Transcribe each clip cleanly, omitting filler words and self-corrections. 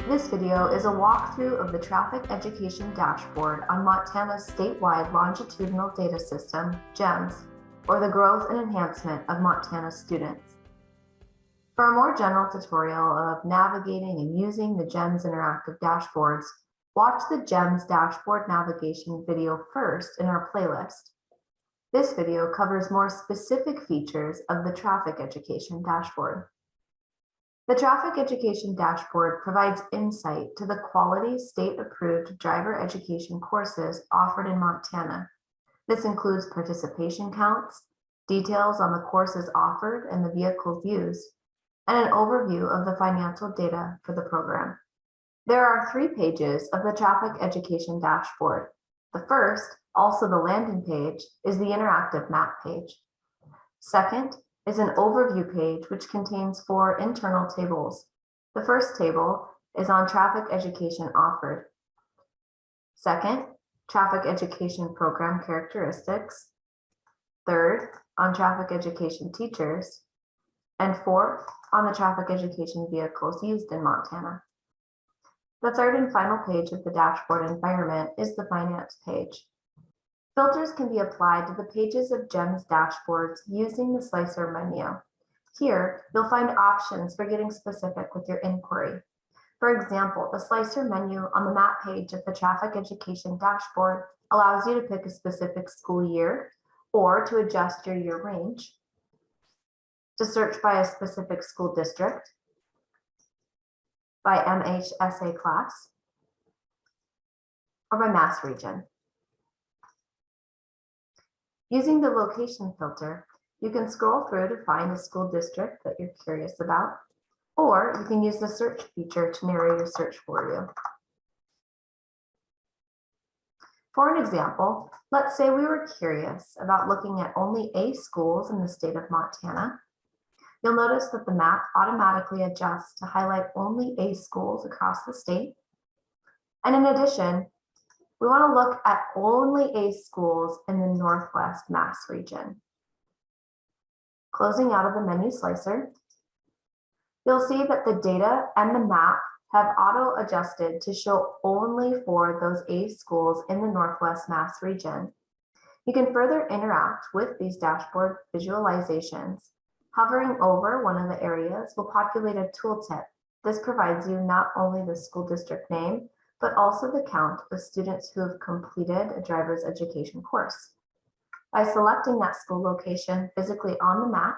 This video is a walkthrough of the Traffic Education Dashboard on Montana's statewide longitudinal data system, GEMS, or the growth and enhancement of Montana's students. For a more general tutorial of navigating and using the GEMS interactive dashboards, watch the GEMS dashboard navigation video first in our playlist. This video covers more specific features of the Traffic Education Dashboard. The Traffic Education Dashboard provides insight to the quality state-approved driver education courses offered in Montana. This includes participation counts, details on the courses offered and the vehicles used, and an overview of the financial data for the program. There are 3 pages of the Traffic Education Dashboard. The first, also the landing page, is the interactive map page. Second is an overview page which contains 4 internal tables. The first table is on traffic education offered. Second, traffic education program characteristics. Third, on traffic education teachers. And fourth, on the traffic education vehicles used in Montana. The third and final page of the dashboard environment is the finance page. Filters can be applied to the pages of GEMS dashboards using the slicer menu. Here, you'll find options for getting specific with your inquiry. For example, the slicer menu on the map page of the Traffic Education Dashboard allows you to pick a specific school year or to adjust your year range, to search by a specific school district, by MHSA class, or by mass region. Using the location filter, you can scroll through to find a school district that you're curious about, or you can use the search feature to narrow your search for you. For an example, let's say we were curious about looking at only A schools in the state of Montana. You'll notice that the map automatically adjusts to highlight only A schools across the state. And in addition, we want to look at only A schools in the Northwest Mass region. Closing out of the menu slicer, you'll see that the data and the map have auto-adjusted to show only for those A schools in the Northwest Mass region. You can further interact with these dashboard visualizations. Hovering over one of the areas will populate a tooltip. This provides you not only the school district name, but also the count of students who have completed a driver's education course. By selecting that school location physically on the map,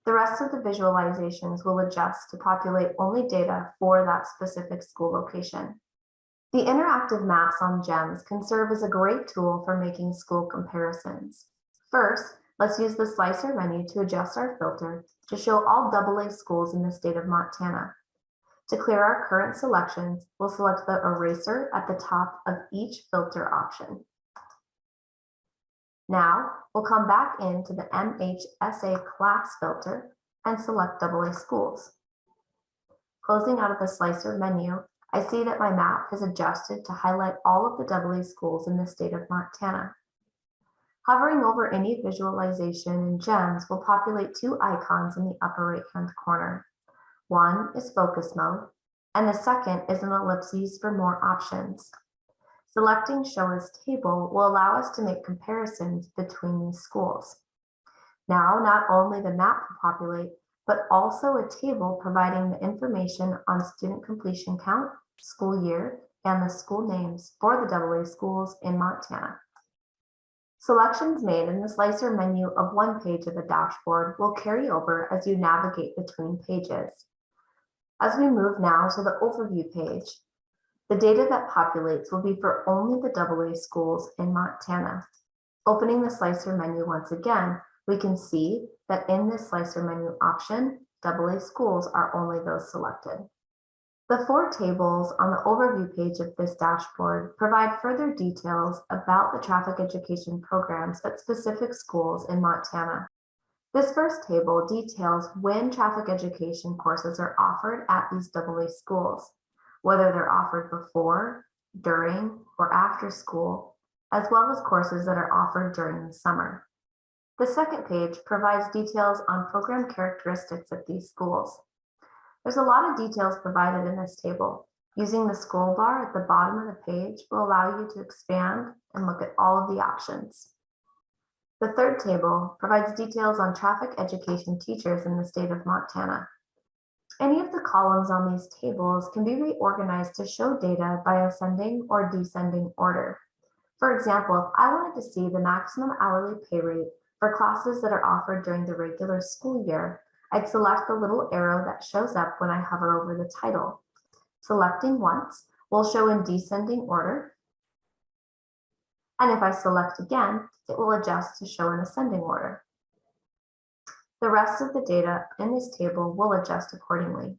the rest of the visualizations will adjust to populate only data for that specific school location. The interactive maps on GEMS can serve as a great tool for making school comparisons. First, let's use the slicer menu to adjust our filter to show all AA schools in the state of Montana. To clear our current selections, we'll select the eraser at the top of each filter option. Now, we'll come back into the MHSA class filter and select AA schools. Closing out of the slicer menu, I see that my map has adjusted to highlight all of the AA schools in the state of Montana. Hovering over any visualization in GEMS will populate 2 icons in the upper right-hand corner. One is focus mode, and the second is an ellipses for more options. Selecting Show as Table will allow us to make comparisons between these schools. Now, not only the map will populate, but also a table providing the information on student completion count, school year, and the school names for the AA schools in Montana. Selections made in the slicer menu of one page of the dashboard will carry over as you navigate between pages. As we move now to the overview page, the data that populates will be for only the AA schools in Montana. Opening the slicer menu once again, we can see that in this slicer menu option, AA schools are only those selected. The 4 tables on the overview page of this dashboard provide further details about the traffic education programs at specific schools in Montana. This first table details when traffic education courses are offered at these AA schools, whether they're offered before, during, or after school, as well as courses that are offered during the summer. The second page provides details on program characteristics at these schools. There's a lot of details provided in this table. Using the scroll bar at the bottom of the page will allow you to expand and look at all of the options. The third table provides details on traffic education teachers in the state of Montana. Any of the columns on these tables can be reorganized to show data by ascending or descending order. For example, if I wanted to see the maximum hourly pay rate for classes that are offered during the regular school year, I'd select the little arrow that shows up when I hover over the title. Selecting once will show in descending order, and if I select again, it will adjust to show in ascending order. The rest of the data in this table will adjust accordingly.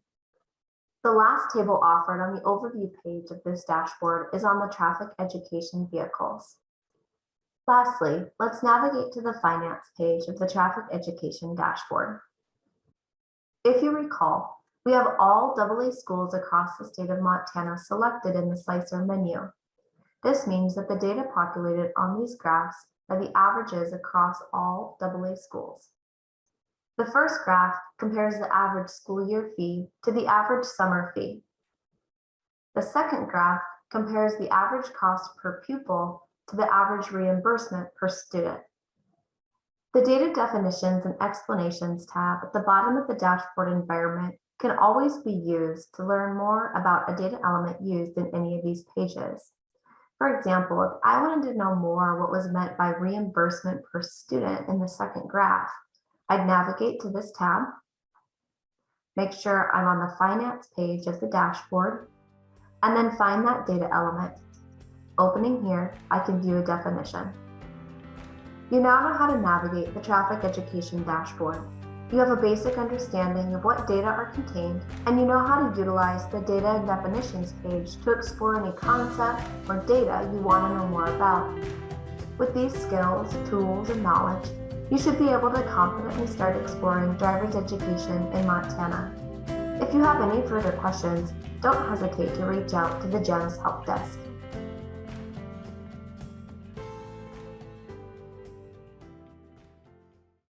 The last table offered on the overview page of this dashboard is on the traffic education vehicles. Lastly, let's navigate to the finance page of the traffic education dashboard. If you recall, we have all AA schools across the state of Montana selected in the slicer menu. This means that the data populated on these graphs are the averages across all AA schools. The first graph compares the average school year fee to the average summer fee. The second graph compares the average cost per pupil to the average reimbursement per student. The Data Definitions and Explanations tab at the bottom of the dashboard environment can always be used to learn more about a data element used in any of these pages. For example, if I wanted to know more what was meant by reimbursement per student in the second graph, I'd navigate to this tab, make sure I'm on the finance page of the dashboard, and then find that data element. Opening here, I can view a definition. You now know how to navigate the traffic education dashboard. You have a basic understanding of what data are contained, and you know how to utilize the Data and Definitions page to explore any concept or data you want to know more about. With these skills, tools, and knowledge, you should be able to confidently start exploring driver's education in Montana. If you have any further questions, don't hesitate to reach out to the GEMS Help Desk.